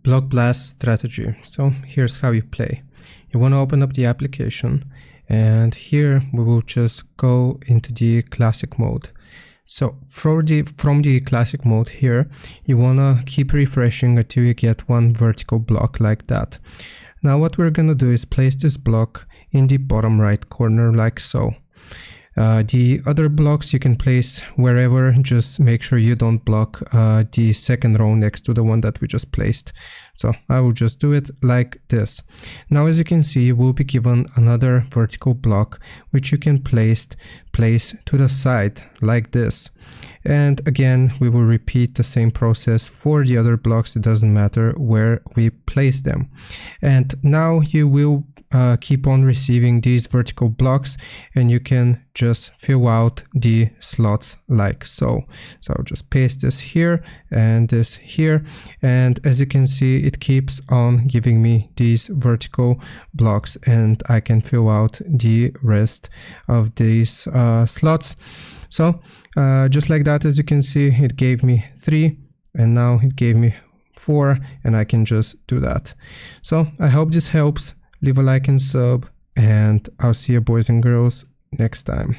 Block Blast strategy. So here's how you play. You want to open up the application, and here we will just go into the classic mode. So from the classic mode here, you want to keep refreshing until you get one vertical block like that. Now what we're going to do is place this block in the bottom right corner like so. The other blocks you can place wherever, just make sure you don't block the second row next to the one that we just placed. So I will just do it like this. Now as you can see, you will be given another vertical block which you can place to the side like this. And again, we will repeat the same process for the other blocks. It doesn't matter where we place them. And now you will keep on receiving these vertical blocks, and you can just fill out the slots like so. So I'll just paste this here and this here, and as you can see, it keeps on giving me these vertical blocks, and I can fill out the rest of these slots. So just like that, as you can see, it gave me 3, and now it gave me 4, and I can just do that. So I hope this helps. Leave a like and sub, and I'll see you boys and girls next time.